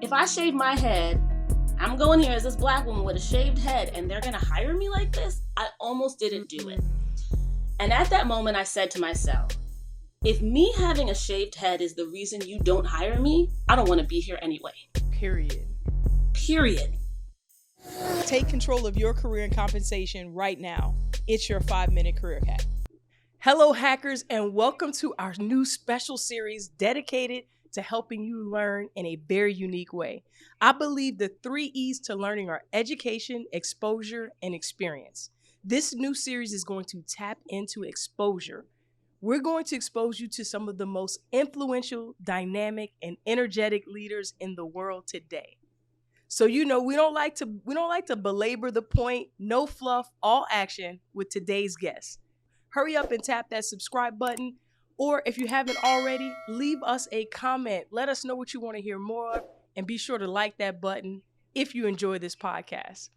if I shave my head, I'm going here as this black woman with a shaved head and they're gonna hire me like this, I almost didn't do it. And at that moment I said to myself, if me having a shaved head is the reason you don't hire me, I don't want to be here anyway. Period. Take control of your career and compensation right now. It's your 5-minute career hack. Hello, hackers, and welcome to our new special series dedicated to helping you learn in a very unique way. I believe the 3 E's to learning are education, exposure, and experience. This new series is going to tap into exposure. We're going to expose you to some of the most influential, dynamic, and energetic leaders in the world today. So we don't like to belabor the point. No fluff, all action with today's guest. Hurry up and tap that subscribe button, or if you haven't already, leave us a comment. Let us know what you want to hear more of, and be sure to like that button if you enjoy this podcast.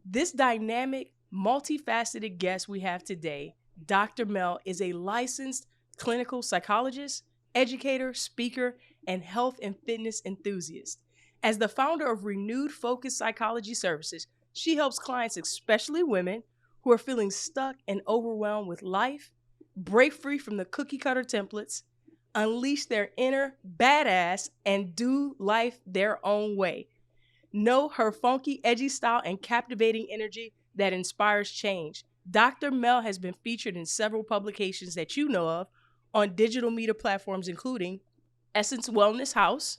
This dynamic, multifaceted guest we have today, Dr. Mel, is a licensed clinical psychologist, educator, speaker, and health and fitness enthusiast. As the founder of Renewed Focus Psychology Services, she helps clients, especially women, who are feeling stuck and overwhelmed with life, break free from the cookie-cutter templates, unleash their inner badass, and do life their own way. Know her funky, edgy style and captivating energy that inspires change. Dr. Mel has been featured in several publications that you know of on digital media platforms, including Essence Wellness House,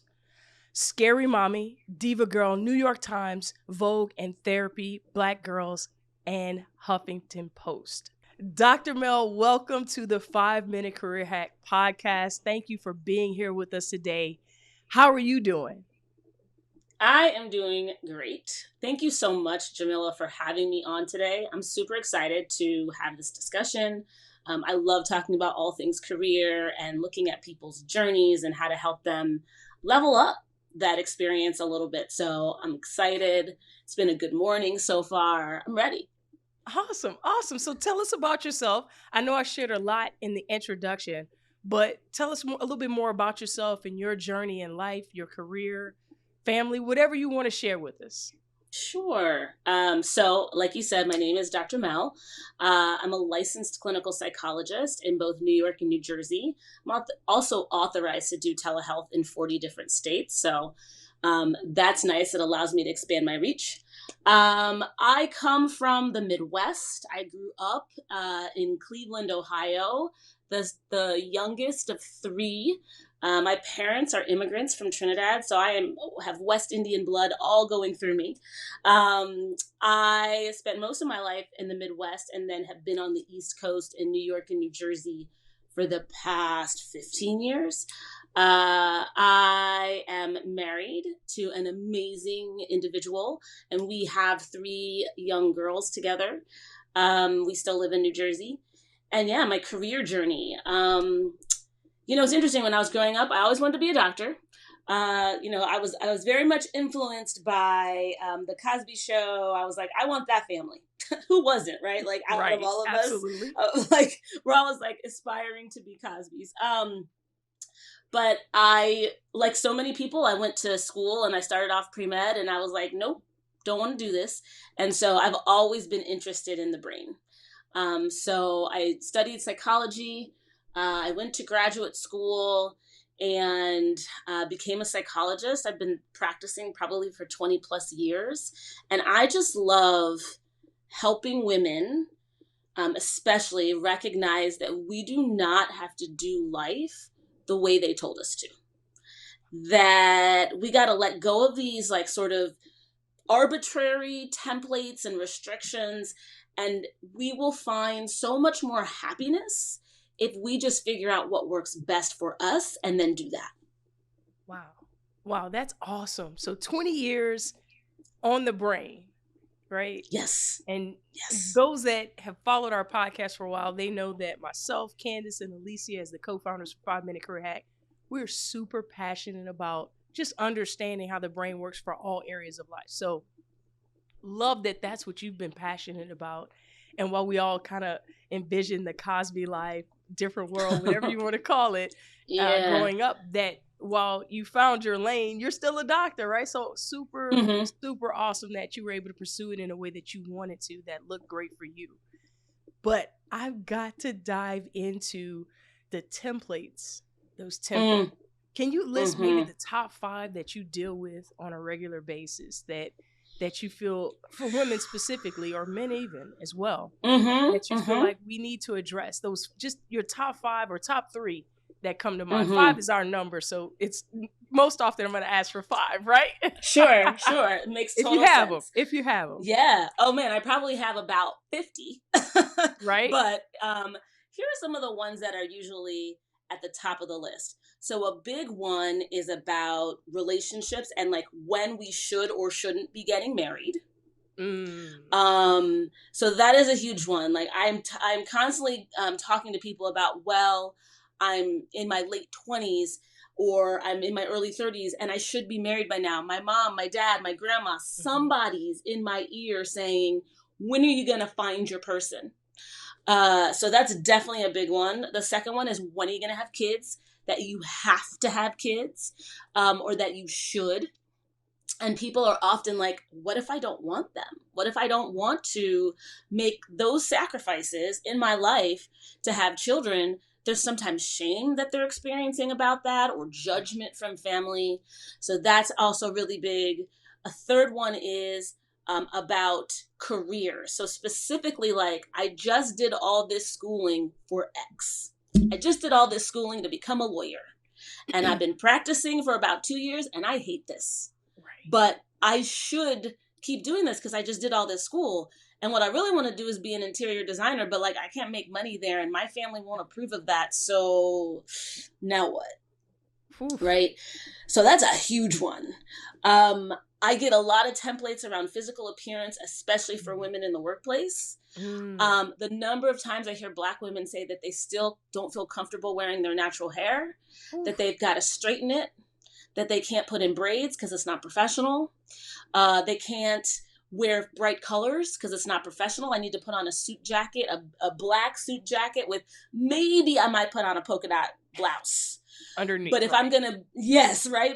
Scary Mommy, Diva Girl, New York Times, Vogue, and Therapy, Black Girls, and Huffington Post. Dr. Mel, welcome to the 5-Minute Career Hack podcast. Thank you for being here with us today. How are you doing? I am doing great. Thank you so much, Jamila, for having me on today. I'm super excited to have this discussion. I love talking about all things career and looking at people's journeys and how to help them level up that experience a little bit. So I'm excited. It's been a good morning so far. I'm ready. Awesome. So tell us about yourself. I know I shared a lot in the introduction, but tell us a little bit more about yourself and your journey in life, your career, family, whatever you want to share with us. Sure. So like you said, my name is Dr. Mel. I'm a licensed clinical psychologist in both New York and New Jersey. I'm also authorized to do telehealth in 40 different states. So that's nice. It allows me to expand my reach. I come from the Midwest. I grew up in Cleveland, Ohio, the youngest of 3. My parents are immigrants from Trinidad, so I have West Indian blood all going through me. I spent most of my life in the Midwest and then have been on the East Coast in New York and New Jersey for the past 15 years. I am married to an amazing individual, and we have 3 young girls together. We still live in New Jersey. And yeah, my career journey. It's interesting. When I was growing up, I always wanted to be a doctor. I was very much influenced by the Cosby Show. I was like, I want that family. Who wasn't, right? Like out of all of absolutely. us, we're always like aspiring to be Cosbys. But I, like so many people, I went to school and I started off pre-med and I was like, nope, don't want to do this. And so I've always been interested in the brain. So I studied psychology. I went to graduate school and became a psychologist. I've been practicing probably for 20 plus years. And I just love helping women, especially recognize that we do not have to do life the way they told us to. That we got to let go of these like sort of arbitrary templates and restrictions, and we will find so much more happiness if we just figure out what works best for us and then do that. Wow, that's awesome. So 20 years on the brain, right? Yes. And those that have followed our podcast for a while, they know that myself, Candyce, and Alicia, as the co-founders of 5-Minute Career Hack, we're super passionate about just understanding how the brain works for all areas of life. So love that that's what you've been passionate about. And while we all kind of envision the Cosby life, different world, whatever you want to call it, growing up, that while you found your lane, you're still a doctor, right? So super, Mm-hmm. super awesome that you were able to pursue it in a way that you wanted to, that looked great for you. But I've got to dive into the templates, those templates. Can you list maybe the top 5 that you deal with on a regular basis that you feel, for women specifically, or men even as well, that you feel like we need to address? Those, just your top 5 or top 3 that come to mind. 5 is our number, so it's most often I'm going to ask for 5, right? Sure. It makes total sense. If you have them. Yeah. Oh man, I probably have about 50. Right. But here are some of the ones that are usually at the top of the list. So a big one is about relationships and like when we should or shouldn't be getting married. So that is a huge one. Like I'm constantly talking to people about, well, I'm in my late 20s or I'm in my early 30s and I should be married by now. My mom, my dad, my grandma, somebody's in my ear saying, when are you going to find your person? So that's definitely a big one. The second one is, when are you going to have kids? That you have to have kids, or that you should. And people are often like, what if I don't want them? What if I don't want to make those sacrifices in my life to have children? There's sometimes shame that they're experiencing about that, or judgment from family. So that's also really big. A third one is about career. So specifically, like, I just did all this schooling for X. I just did all this schooling to become a lawyer. And I've been practicing for about 2 years and I hate this. Right. But I should keep doing this because I just did all this school. And what I really want to do is be an interior designer, but like I can't make money there and my family won't approve of that. So now what? Oof. Right? So that's a huge one. I get a lot of templates around physical appearance, especially for women in the workplace. The number of times I hear Black women say that they still don't feel comfortable wearing their natural hair, that they've got to straighten it, that they can't put in braids because it's not professional. They can't wear bright colors because it's not professional. I need to put on a suit jacket, a black suit jacket with, maybe I might put on a polka dot blouse underneath. But if I'm going to,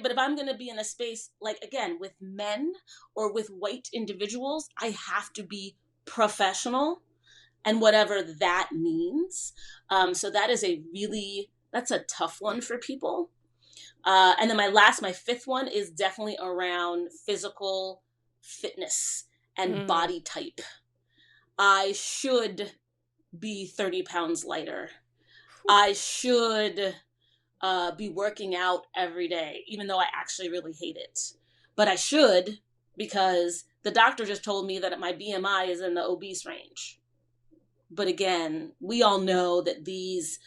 but if I'm going to be in a space, like, again, with men or with white individuals, I have to be professional, and whatever that means. So that is that's a tough one for people. And then my fifth one is definitely around physical fitness and body type. I should be 30 pounds lighter. I should be working out every day, even though I actually really hate it. But I should, because the doctor just told me that my BMI is in the obese range. But again, we all know that these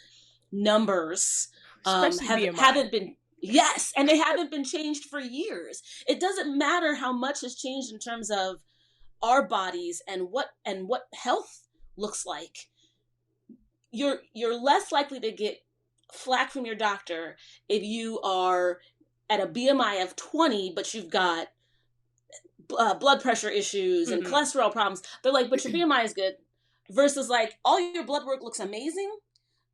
numbers haven't been, and they haven't been changed for years. It doesn't matter how much has changed in terms of our bodies and what health looks like. You're less likely to get flack from your doctor if you are at a BMI of 20, but you've got blood pressure issues and cholesterol problems. They're like, but your BMI is good. Versus like, all your blood work looks amazing,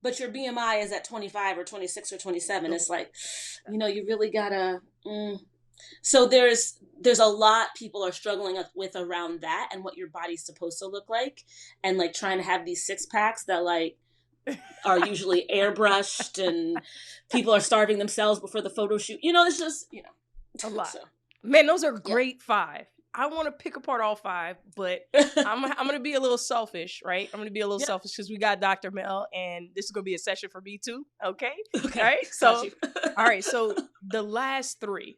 but your BMI is at 25 or 26 or 27. It's like, you really gotta. So there's a lot people are struggling with around that and what your body's supposed to look like, and like trying to have these 6-packs that like are usually airbrushed, and people are starving themselves before the photo shoot. It's just a lot. So. Man, those are great 5. I want to pick apart all 5, but I'm going to be a little selfish, right? I'm going to be a little selfish because we got Dr. Mel, and this is going to be a session for me too. Okay. All right. So, all right. So the last 3.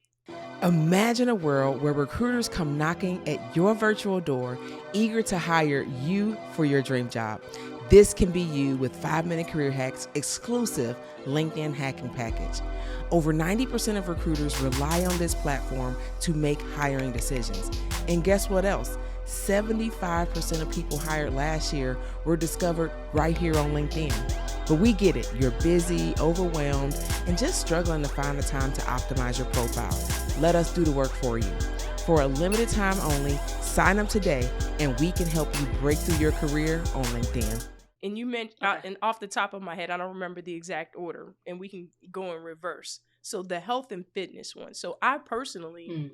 Imagine a world where recruiters come knocking at your virtual door, eager to hire you for your dream job. This can be you with 5-Minute Career Hacks exclusive LinkedIn hacking package. Over 90% of recruiters rely on this platform to make hiring decisions. And guess what else? 75% of people hired last year were discovered right here on LinkedIn. But we get it. You're busy, overwhelmed, and just struggling to find the time to optimize your profile. Let us do the work for you. For a limited time only, sign up today and we can help you break through your career on LinkedIn. And you mentioned, and off the top of my head, I don't remember the exact order, and we can go in reverse. So the health and fitness one. So I personally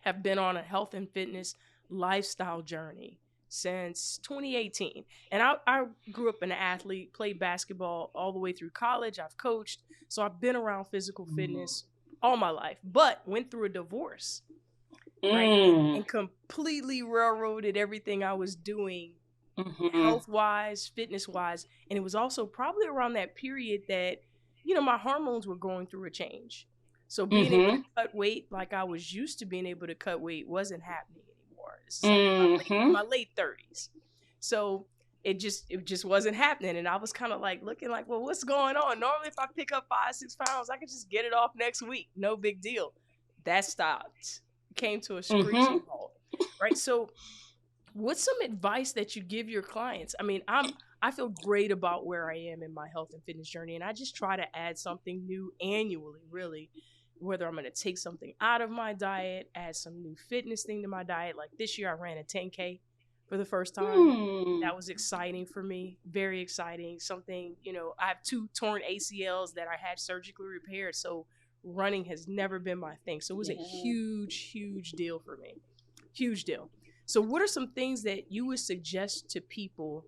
have been on a health and fitness lifestyle journey since 2018. And I grew up an athlete, played basketball all the way through college. I've coached. So I've been around physical fitness all my life, but went through a divorce, right? And completely railroaded everything I was doing health wise, fitness wise. And it was also probably around that period that, my hormones were going through a change. So being able to cut weight like I was used to being able to cut weight wasn't happening anymore. This is like my late 30s. So it just wasn't happening. And I was kind of like looking like, well, what's going on? Normally if I pick up 5-6 pounds, I could just get it off next week. No big deal. That stopped. Came to a screeching halt. Right. So what's some advice that you give your clients? I mean, I feel great about where I am in my health and fitness journey, and I just try to add something new annually, really, whether I'm going to take something out of my diet, add some new fitness thing to my diet. Like this year I ran a 10K for the first time. That was exciting for me, very exciting. Something, I have 2 torn ACLs that I had surgically repaired, so running has never been my thing. So it was a huge, huge deal for me. Huge deal. So what are some things that you would suggest to people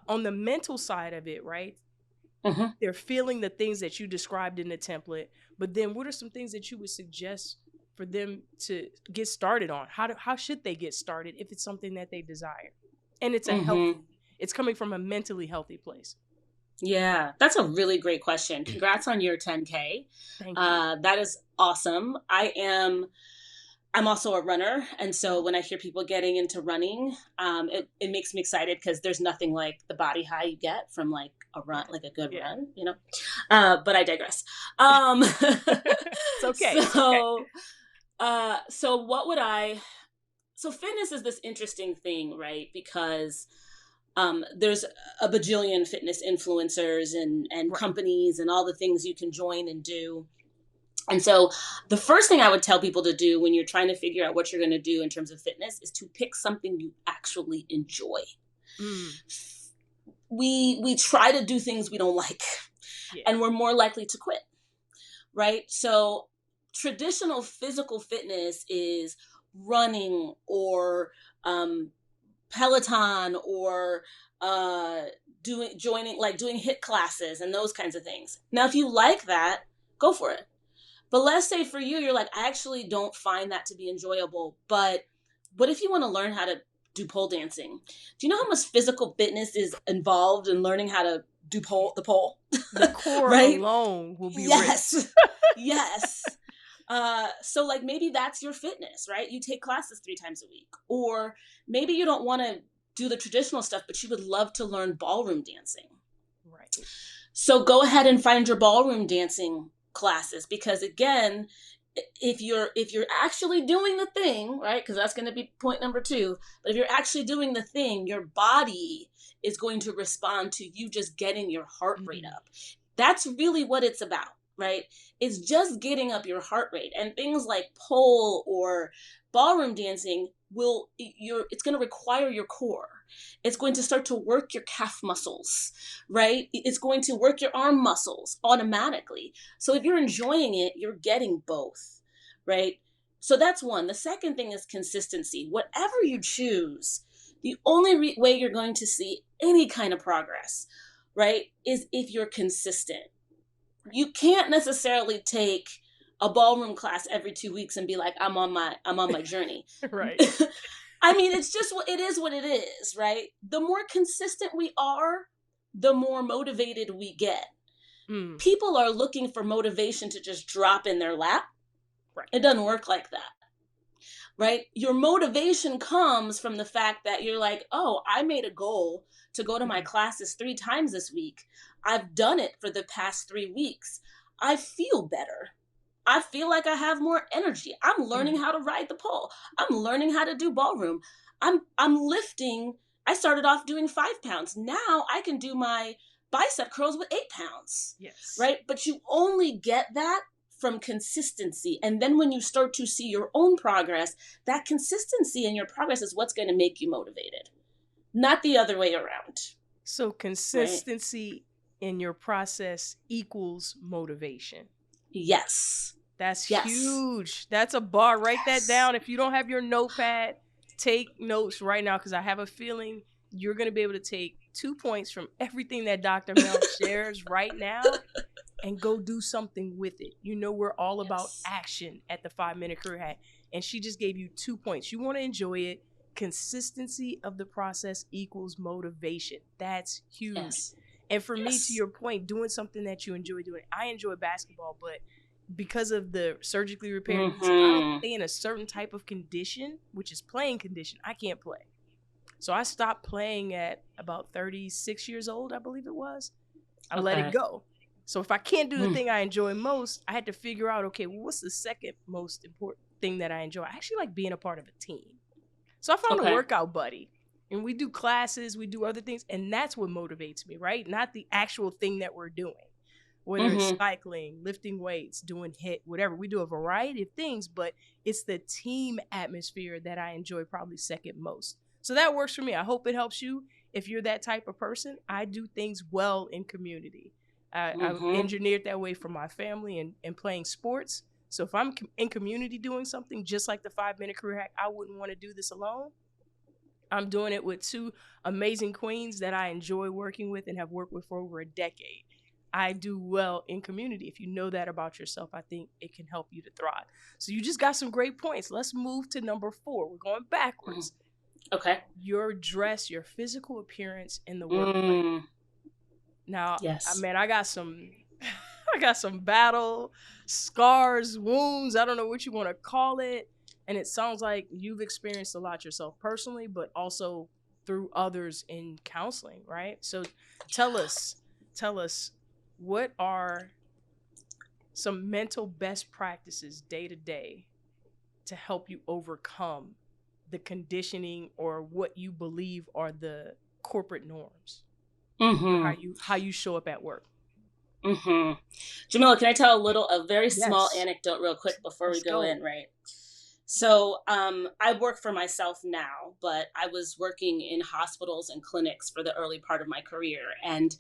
on the mental side of it, right? They're feeling the things that you described in the template, but then what are some things that you would suggest for them to get started on? How should they get started if it's something that they desire? And it's it's coming from a mentally healthy place. Yeah, that's a really great question. Congrats on your 10K. Thank you. That is awesome. I'm also a runner. And so when I hear people getting into running, it makes me excited because there's nothing like the body high you get from like a run, like a good run, but I digress. It's okay. So fitness is this interesting thing, right? Because there's a bajillion fitness influencers and companies and all the things you can join and do. And so the first thing I would tell people to do when you're trying to figure out what you're going to do in terms of fitness is to pick something you actually enjoy. We try to do things we don't like, and we're more likely to quit, right? So traditional physical fitness is running or Peloton or doing HIIT classes and those kinds of things. Now, if you like that, go for it. But let's say for you, you're like, I actually don't find that to be enjoyable. But what if you want to learn how to do pole dancing? Do you know how much physical fitness is involved in learning how to do the pole? The core right? alone will be rich. Yes. So like maybe that's your fitness, right? You take classes 3 times a week. Or maybe you don't want to do the traditional stuff, but you would love to learn ballroom dancing. Right. So go ahead and find your ballroom dancing classes, because again, if you're actually doing the thing, right, because that's going to be point number 2, but if you're actually doing the thing, your body is going to respond to you just getting your heart rate up. That's really what it's about, right? It's just getting up your heart rate. And things like pole or ballroom dancing it's going to require your core. It's going to start to work your calf muscles, right? It's going to work your arm muscles automatically. So if you're enjoying it, you're getting both, right? So that's one. The second thing is consistency. Whatever you choose, the only way you're going to see any kind of progress, right, is if you're consistent. You can't necessarily take a ballroom class every 2 weeks and be like, I'm on my journey. Right. I mean, it is what it is, right? The more consistent we are, the more motivated we get. People are looking for motivation to just drop in their lap. Right. It doesn't work like that, right? Your motivation comes from the fact that you're like, oh, I made a goal to go to my classes 3 times this week. I've done it for the past 3 weeks. I feel better. I feel like I have more energy. I'm learning how to ride the pole. I'm learning how to do ballroom. I'm lifting. I started off doing 5 pounds. Now I can do my bicep curls with 8 pounds. Yes. Right? But you only get that from consistency. And then when you start to see your own progress, that consistency in your progress is what's going to make you motivated, not the other way around. So consistency in your process equals motivation. Yes. That's Yes. huge. That's a bar. Write Yes. that down. If you don't have your notepad, take notes right now, because I have a feeling you're going to be able to take 2 points from everything that Dr. Mel shares right now and go do something with it. You know, we're all about Yes. action at the 5-Minute Career Hack. And she just gave you 2 points. You want to enjoy it. Consistency of the process equals motivation. That's huge. Yes. And for me, Yes. to your point, doing something that you enjoy doing. I enjoy basketball, but because of the surgically repaired knees, if I don't stay in a certain type of condition, which is playing condition, I can't play. So I stopped playing at about 36 years old, I believe it was. I let it go. So if I can't do the thing I enjoy most, I had to figure out, okay, well, what's the second most important thing that I enjoy? I actually like being a part of a team. So I found a workout buddy, and we do classes, we do other things, and that's what motivates me, right? Not the actual thing that we're doing. Whether it's cycling, lifting weights, doing HIIT, whatever. We do a variety of things, but it's the team atmosphere that I enjoy probably second most. So that works for me. I hope it helps you. If you're that type of person, I do things well in community. I've engineered that way for my family and playing sports. So if I'm in community doing something just like the 5-Minute Career Hack, I wouldn't want to do this alone. I'm doing it with 2 amazing queens that I enjoy working with and have worked with for over a decade. I do well in community. If you know that about yourself, I think it can help you to thrive. So you just got some great points. Let's move to number 4. We're going backwards. Okay. Your dress, your physical appearance in the workplace. Now, man, I got some battle scars, wounds. I don't know what you want to call it. And it sounds like you've experienced a lot yourself personally, but also through others in counseling, right? So tell us, what are some mental best practices day to day to help you overcome the conditioning or what you believe are the corporate norms? How you show up at work? Jamila, can I tell a very small anecdote real quick before we go in, right? So I work for myself now, but I was working in hospitals and clinics for the early part of my career. And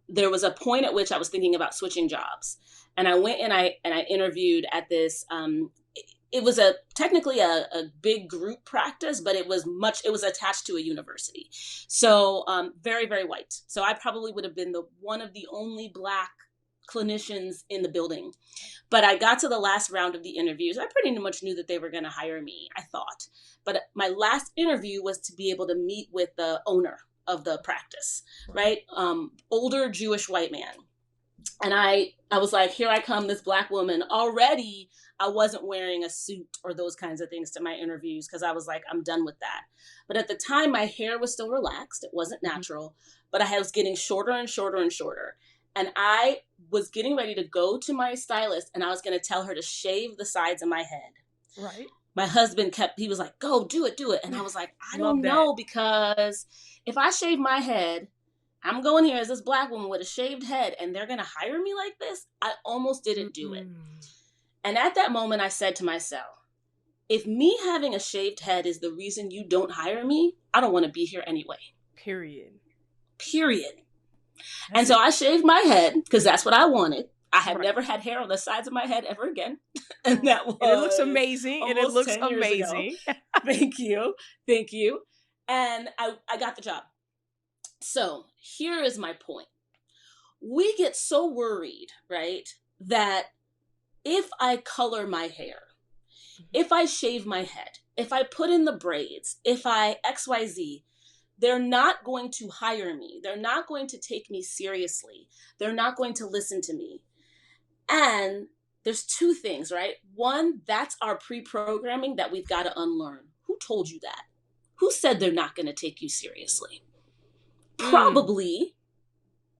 there was a point at which I was thinking about switching jobs. And I went and I interviewed at this, it was technically a big group practice, but it was attached to a university. So very, very white. So I probably would have been one of the only Black clinicians in the building. But I got to the last round of the interviews. I pretty much knew that they were going to hire me, I thought. But my last interview was to be able to meet with the owner of the practice, right? Older Jewish white man. And I was like, here I come, this Black woman. Already, I wasn't wearing a suit or those kinds of things to my interviews because I was like, I'm done with that. But at the time, my hair was still relaxed. It wasn't natural, but I was getting shorter and shorter and shorter. And I was getting ready to go to my stylist and I was going to tell her to shave the sides of my head. Right. My husband he was like, go do it. And I was like, I don't know, because if I shave my head, I'm going here as this Black woman with a shaved head and they're going to hire me like this. I almost didn't do it. And at that moment, I said to myself, if me having a shaved head is the reason you don't hire me, I don't want to be here anyway. Period. And so I shaved my head because that's what I wanted. I have never had hair on the sides of my head ever again. And that was, and it looks amazing. Thank you. And I got the job. So here is my point. We get so worried, right, that if I color my hair, if I shave my head, if I put in the braids, if I XYZ, they're not going to hire me. They're not going to take me seriously. They're not going to listen to me. And there's 2 things, right? One, that's our pre-programming that we've got to unlearn. Who told you that? Who said they're not going to take you seriously? Probably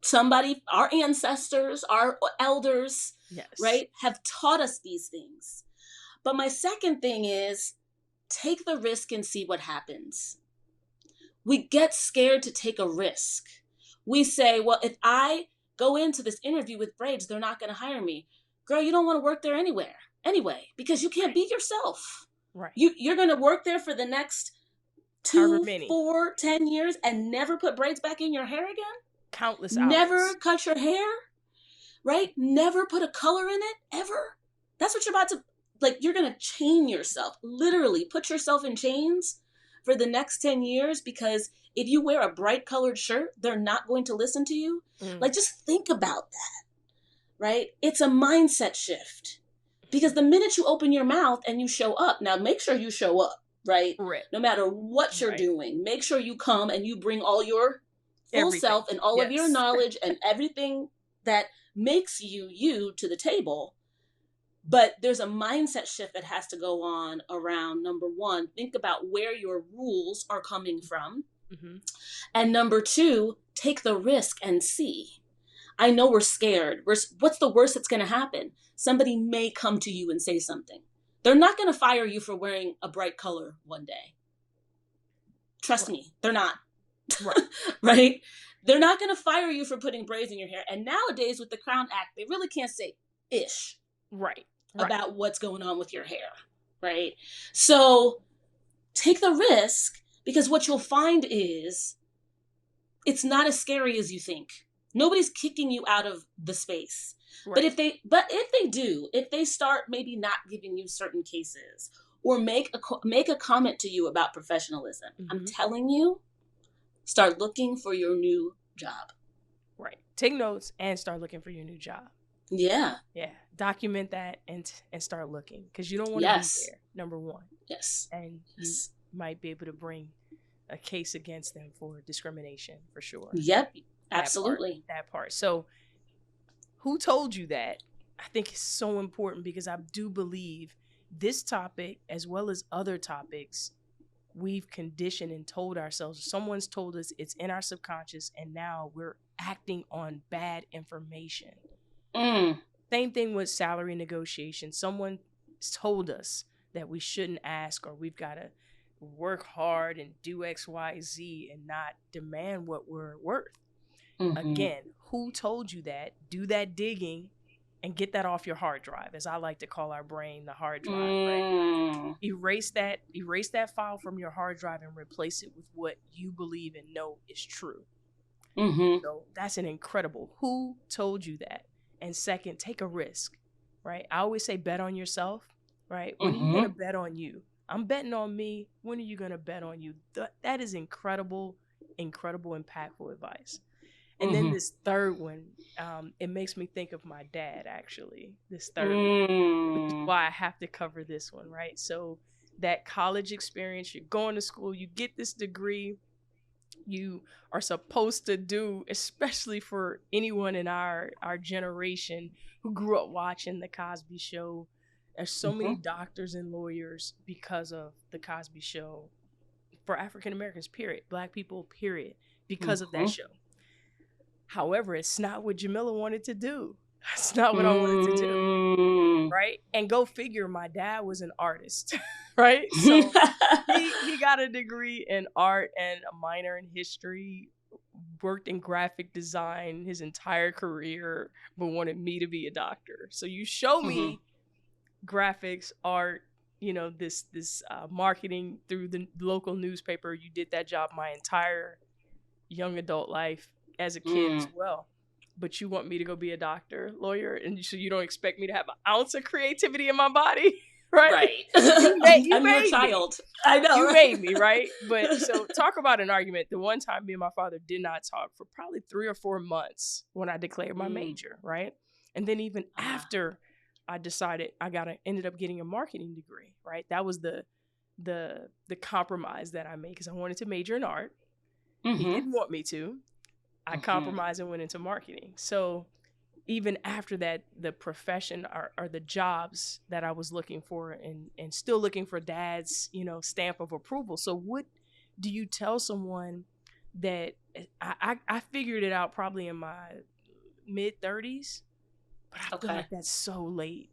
somebody, our ancestors, our elders, right, have taught us these things. But my second thing is take the risk and see what happens. We get scared to take a risk. We say, well, if I go into this interview with braids, they're not going to hire me. Girl, you don't want to work there anyway, because you can't be yourself. Right. You're going to work there for the next 2, 4, 10 years and never put braids back in your hair again? Countless hours. Never cut your hair? right? Never put a color in it, ever. That's what you're about to, like, you're going to chain yourself, literally put yourself in chains for the next 10 years, because if you wear a bright colored shirt, they're not going to listen to you. Like, just think about that, right? It's a mindset shift, because the minute you open your mouth and you show up, now make sure you show up, right? Correct. No matter what you're doing, make sure you come and you bring all your full self and all of your knowledge and everything that makes you to the table. But there's a mindset shift that has to go on around, number one, think about where your rules are coming from. And number two, take the risk and see. I know we're scared. What's the worst that's going to happen? Somebody may come to you and say something. They're not going to fire you for wearing a bright color one day. Trust me, they're not. Right? They're not going to fire you for putting braids in your hair. And nowadays with the Crown Act, they really can't say ish. Right. About what's going on with your hair, right? So take the risk, because what you'll find is it's not as scary as you think. Nobody's kicking you out of the space. Right. But if they start maybe not giving you certain cases or make a comment to you about professionalism, I'm telling you, start looking for your new job. Right. Take notes and start looking for your new job. Yeah. Yeah. Document that and start looking, because you don't want to be there, number one. Yes. And you might be able to bring a case against them for discrimination, for sure. Yep. Absolutely. That part. So who told you that? I think it's so important, because I do believe this topic, as well as other topics, we've conditioned and told ourselves, someone's told us it's in our subconscious, and now we're acting on bad information. Same thing with salary negotiation. Someone told us that we shouldn't ask, or we've got to work hard and do X, Y, Z and not demand what we're worth. Again, who told you that? Do that digging and get that off your hard drive, as I like to call our brain the hard drive. Right? Erase that file from your hard drive and replace it with what you believe and know is true. So that's an incredible. Who told you that? And second, take a risk, right? I always say bet on yourself, right? When are you going to bet on you? I'm betting on me. When are you going to bet on you? That is incredible, impactful advice. And then this third one, it makes me think of my dad, actually, this third one, which is why I have to cover this one, right? So that college experience, you're going to school, you get this degree, you are supposed to do, especially for anyone in our generation who grew up watching the Cosby Show. There's so many doctors and lawyers because of the Cosby Show, for African Americans, period, Black people, period, because of that show. However, it's not what Jamila wanted to do. It's not what I wanted to do, right? And go figure, my dad was an artist, right? So he got a degree in art and a minor in history, worked in graphic design his entire career, but wanted me to be a doctor. So you show me graphics, art, this marketing through the local newspaper. You did that job my entire young adult life as a kid as well. But you want me to go be a doctor, lawyer, and so you don't expect me to have an ounce of creativity in my body, right? I'm your child. I know. You made me, right? But so talk about an argument. The one time me and my father did not talk for probably 3 or 4 months when I declared my major, right? And then even after I decided ended up getting a marketing degree, right? That was the compromise that I made, because I wanted to major in art. He didn't want me to. I compromised and went into marketing. So even after that, the profession or the jobs that I was looking for and still looking for dad's, stamp of approval. So what do you tell someone that I figured it out probably in my mid-30s, but I feel like that's so late.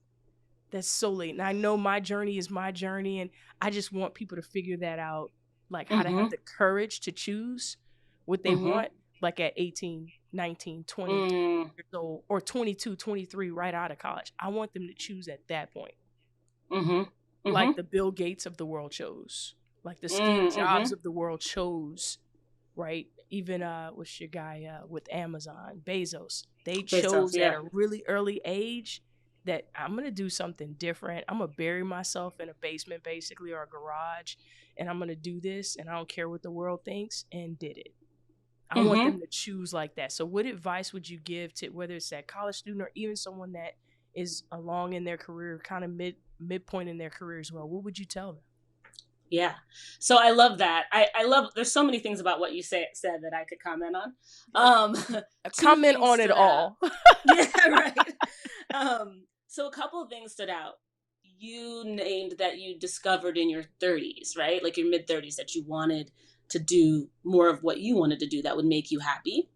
That's so late. And I know my journey is my journey, and I just want people to figure that out, like how to have the courage to choose what they want. Like at 18, 19, 20 years old, or 22, 23, right out of college. I want them to choose at that point. Like the Bill Gates of the world chose. Like the Steve Jobs of the world chose right? Even what's your guy with Amazon, Bezos. They Bezos, chose at yeah. a really early age that I'm gonna do something different. I'm gonna bury myself in a basement, basically, or a garage, and I'm gonna do this, and I don't care what the world thinks, and did it. I want them to choose like that. So, what advice would you give to whether it's that college student or even someone that is along in their career, kind of midpoint in their career as well? What would you tell them? Yeah. So I love that. I love, there's so many things about what you said that I could comment on. Two Comment things on it stood out. all. Yeah, right. So a couple of things stood out. You named that you discovered in your 30s, right? Like your mid 30s, that you wanted to do more of what you wanted to do that would make you happy.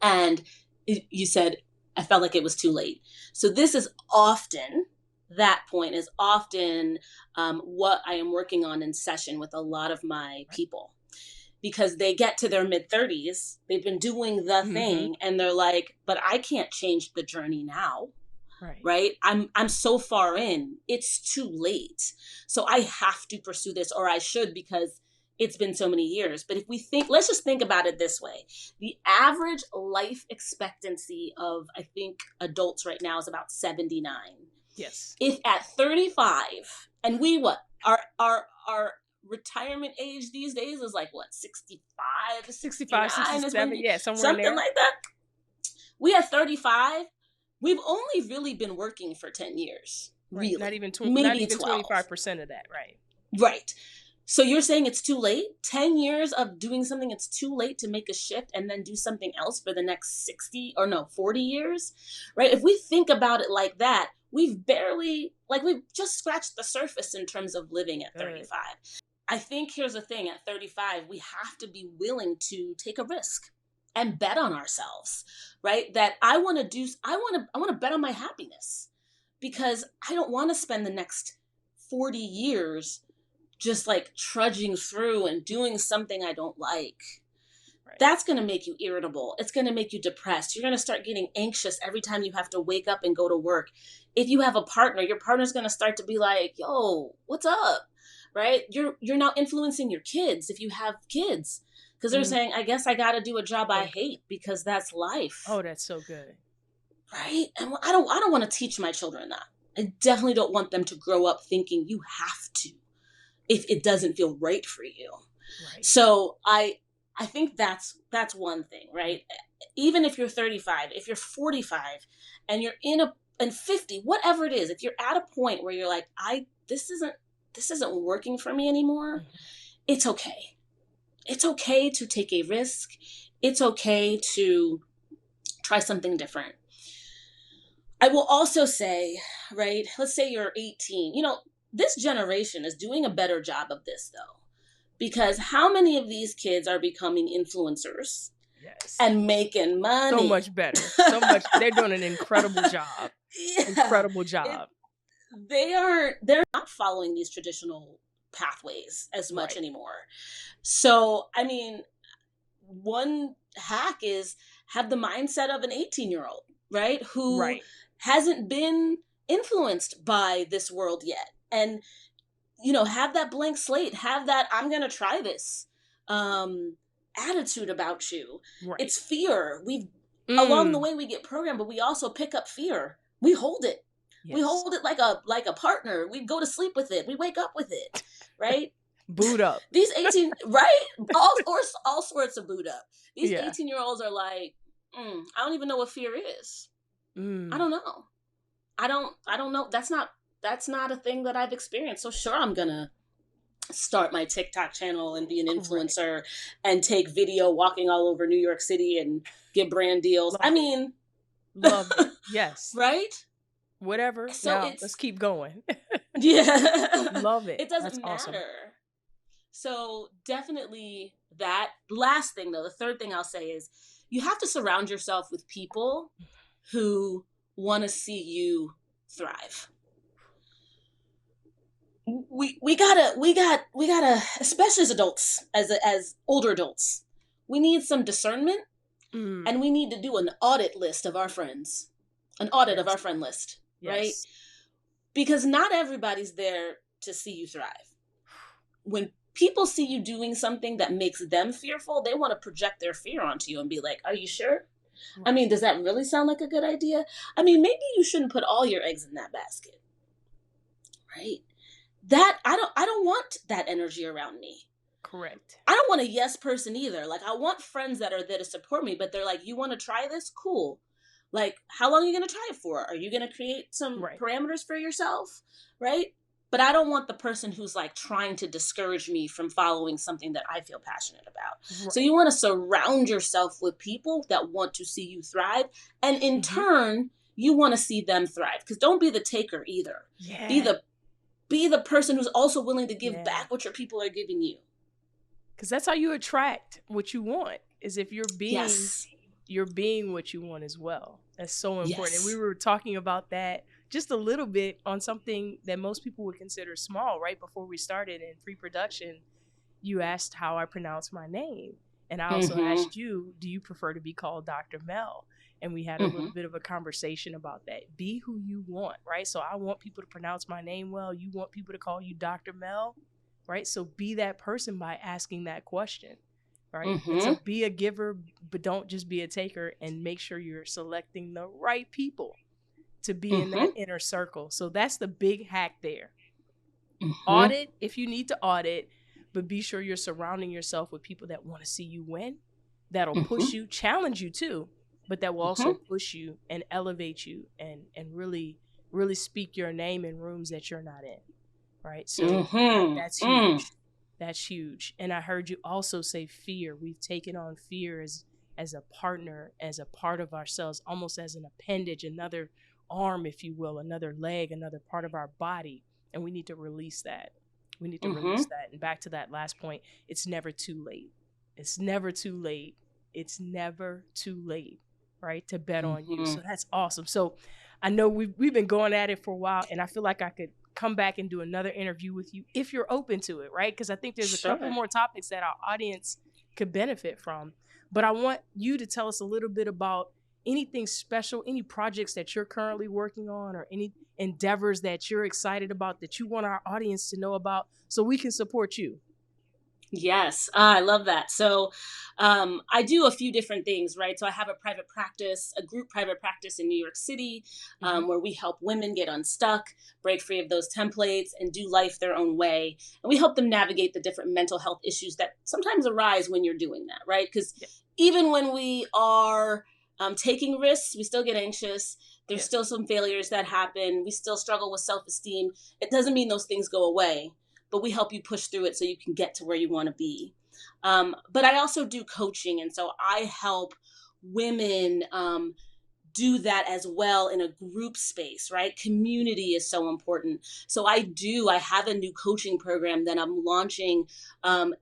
And you said, I felt like it was too late. So this is often, that point is often what I am working on in session with a lot of my people, because they get to their mid 30s, they've been doing the thing, and they're like, but I can't change the journey now. Right? I'm so far in, it's too late. So I have to pursue this, or I should, because it's been so many years. But if we think, let's just think about it this way. The average life expectancy of, I think, adults right now is about 79. Yes. If at 35, and we our retirement age these days is like what, 65, 65, 67, yeah, somewhere something in there. like that. We at 35, we've only really been working for 10 years. Right. Really. Not even maybe 25% of that, right? Right. So you're saying it's too late? 10 years of doing something, it's too late to make a shift and then do something else for the next 40 years, right? If we think about it like that, we've just scratched the surface in terms of living at 35. I think here's the thing, at 35, we have to be willing to take a risk and bet on ourselves, right? That I want to bet on my happiness, because I don't want to spend the next 40 years just like trudging through and doing something I don't like. Right. That's going to make you irritable. It's going to make you depressed. You're going to start getting anxious every time you have to wake up and go to work. If you have a partner, your partner's going to start to be like, yo, what's up? Right? You're now influencing your kids, if you have kids, because they're saying, I guess I got to do a job I hate because that's life. Oh, that's so good. Right? And I don't want to teach my children that. I definitely don't want them to grow up thinking you have to, if it doesn't feel right for you. Right. So I think that's one thing, right? Even if you're 35, if you're 45 and you're in 50, whatever it is, if you're at a point where you're like, this isn't working for me anymore, it's okay. It's okay to take a risk. It's okay to try something different. I will also say, right, let's say you're 18, this generation is doing a better job of this, though, because how many of these kids are becoming influencers? Yes. And making money? So much better. So much. They're doing an incredible job. Yeah. Incredible job. They're not following these traditional pathways as much anymore. So, I mean, one hack is have the mindset of an 18-year-old, right? Who hasn't been influenced by this world yet. And, have that blank slate, have that, I'm going to try this attitude about you. Right. It's fear. Along the way we get programmed, but we also pick up fear. We hold it. Yes. We hold it like a partner. We go to sleep with it. We wake up with it, right? Boot up. These 18, right? All sorts of boot up. These 18-year-olds are like, I don't even know what fear is. I don't know. I don't know. That's not a thing that I've experienced. So sure, I'm gonna start my TikTok channel and be an influencer and take video walking all over New York City and get brand deals. Love it. Yes. Right? Whatever. So now, let's keep going. Yeah. Love it. It doesn't matter. Awesome. So definitely that. Last thing, though, the third thing I'll say is you have to surround yourself with people who want to see you thrive. We gotta, especially as adults, as older adults, we need some discernment, and we need to do an audit list of our friends, of our friend list, right? Because not everybody's there to see you thrive. When people see you doing something that makes them fearful, they want to project their fear onto you and be like, are you sure? I mean, does that really sound like a good idea? I mean, maybe you shouldn't put all your eggs in that basket, right? That I don't want that energy around me. Correct. I don't want a yes person either. Like, I want friends that are there to support me, but they're like, you want to try this? Cool. Like, how long are you going to try it for? Are you going to create some parameters for yourself? Right? But I don't want the person who's like trying to discourage me from following something that I feel passionate about. Right. So you want to surround yourself with people that want to see you thrive. And in turn, you want to see them thrive. Because don't be the taker either. Yeah. Be the person who's also willing to give back what your people are giving you. Because that's how you attract what you want, is if you're being what you want as well. That's so important. Yes. And we were talking about that just a little bit on something that most people would consider small. Right before we started in pre-production, you asked how I pronounce my name. And I also asked you, do you prefer to be called Dr. Mel? And we had a little bit of a conversation about that. Be who you want, right? So I want people to pronounce my name well. You want people to call you Dr. Mel, right? So be that person by asking that question, right? And so be a giver, but don't just be a taker, and make sure you're selecting the right people to be in that inner circle. So that's the big hack there. Audit if you need to audit, but be sure you're surrounding yourself with people that want to see you win, that'll push you, challenge you too, but that will also push you and elevate you and really, really speak your name in rooms that you're not in, right? So that's huge. That's huge. And I heard you also say fear. We've taken on fear as a partner, as a part of ourselves, almost as an appendage, another arm, if you will, another leg, another part of our body. And we need to release that. We need to release that. And back to that last point, it's never too late. It's never too late. It's never too late, right, to bet on you. So that's awesome. So I know we've been going at it for a while, and I feel like I could come back and do another interview with you if you're open to it, right? Because I think there's a couple more topics that our audience could benefit from. But I want you to tell us a little bit about anything special, any projects that you're currently working on, or any endeavors that you're excited about that you want our audience to know about so we can support you. Yes, I love that. So I do a few different things, right? So I have a private practice, a group private practice in New York City, where we help women get unstuck, break free of those templates, and do life their own way. And we help them navigate the different mental health issues that sometimes arise when you're doing that, right? Because even when we are taking risks, we still get anxious. There's still some failures that happen. We still struggle with self-esteem. It doesn't mean those things go away, but we help you push through it so you can get to where you want to be. But I also do coaching. And so I help women do that as well in a group space, right? Community is so important. So I have a new coaching program that I'm launching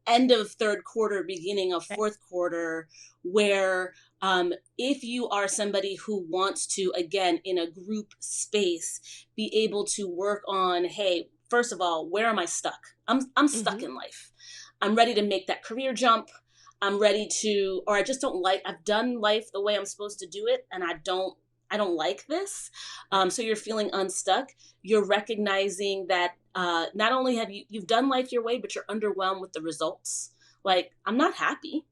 end of third quarter, beginning of fourth quarter, where if you are somebody who wants to, again, in a group space, be able to work on, hey, first of all, where am I stuck? I'm stuck in life. I'm ready to make that career jump. I'm ready to, or I just don't like, I've done life the way I'm supposed to do it, and I don't like this. So you're feeling unstuck. You're recognizing that not only have you've done life your way, but you're underwhelmed with the results. Like, I'm not happy.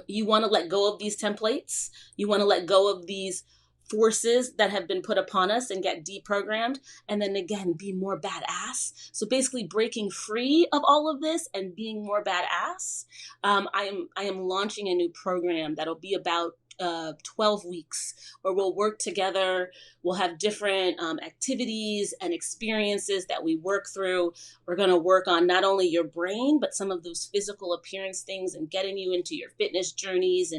You want to let go of these templates. You want to let go of these forces that have been put upon us and get deprogrammed, and then again be more badass. So basically breaking free of all of this and being more badass. I am launching a new program that'll be about 12 weeks where we'll work together. We'll have different activities and experiences that we work through. We're going to work on not only your brain, but some of those physical appearance things and getting you into your fitness journeys.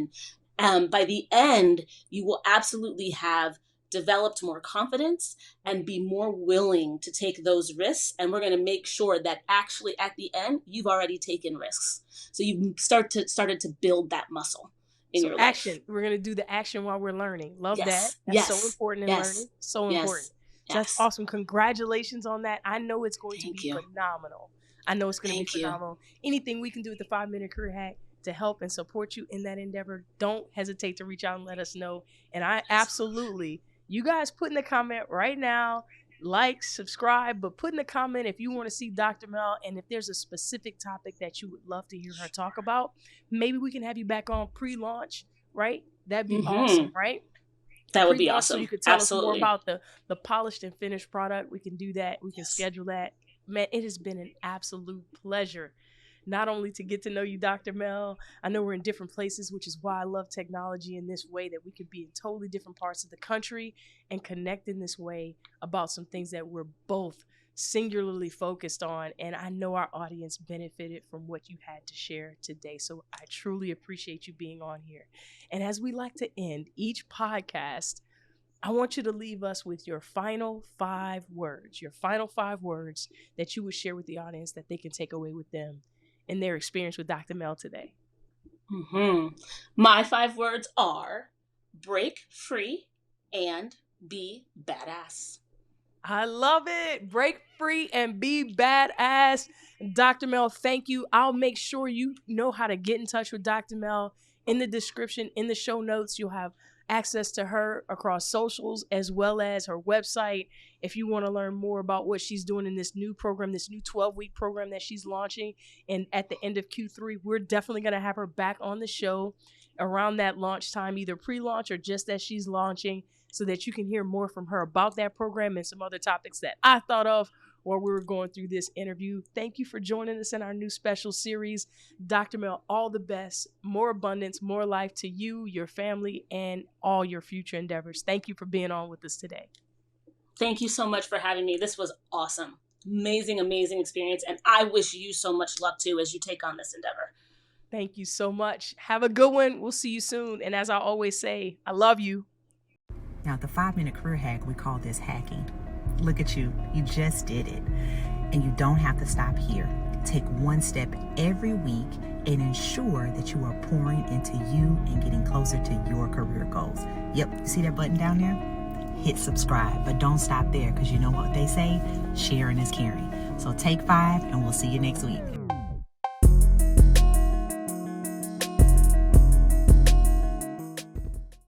And by the end, you will absolutely have developed more confidence and be more willing to take those risks. And we're going to make sure that actually at the end, you've already taken risks. So you've started to build that muscle in your action. life. We're going to do the action while we're learning. Love that. That's so important in learning. So important. So that's awesome. Congratulations on that. I know it's going to be phenomenal. I know it's going to be phenomenal. Anything we can do with the 5-minute career hack to help and support you in that endeavor, don't hesitate to reach out and let us know. And I absolutely, you guys put in the comment right now, like, subscribe, but put in a comment if you want to see Dr. Mel, and if there's a specific topic that you would love to hear her talk about, maybe we can have you back on pre-launch, right? That'd be awesome, right? That would be awesome. So you could tell us more about the polished and finished product. We can do that. We can schedule that. Man, it has been an absolute pleasure not only to get to know you, Dr. Mel. I know we're in different places, which is why I love technology in this way, that we could be in totally different parts of the country and connect in this way about some things that we're both singularly focused on. And I know our audience benefited from what you had to share today. So I truly appreciate you being on here. And as we like to end each podcast, I want you to leave us with your final 5 words, that you would share with the audience that they can take away with them in their experience with Dr. Mel today. My 5 words are break free and be badass. I love it. Break free and be badass. Dr. Mel, thank you. I'll make sure you know how to get in touch with Dr. Mel. In the description, in the show notes, you'll have access to her across socials as well as her website. If you want to learn more about what she's doing in this new program, this new 12-week program that she's launching, and at the end of Q3, we're definitely going to have her back on the show around that launch time, either pre-launch or just as she's launching, so that you can hear more from her about that program and some other topics that I thought of while we were going through this interview. Thank you for joining us in our new special series. Dr. Mel, all the best, more abundance, more life to you, your family, and all your future endeavors. Thank you for being on with us today. Thank you so much for having me. This was awesome. Amazing, amazing experience. And I wish you so much luck too as you take on this endeavor. Thank you so much. Have a good one. We'll see you soon. And as I always say, I love you. Now, the 5-minute career hack, we call this hacking. Look at you. You just did it. And you don't have to stop here. Take one step every week and ensure that you are pouring into you and getting closer to your career goals. Yep, you see that button down there? Hit subscribe, but don't stop there, because you know what they say, sharing is caring. So take 5 and we'll see you next week.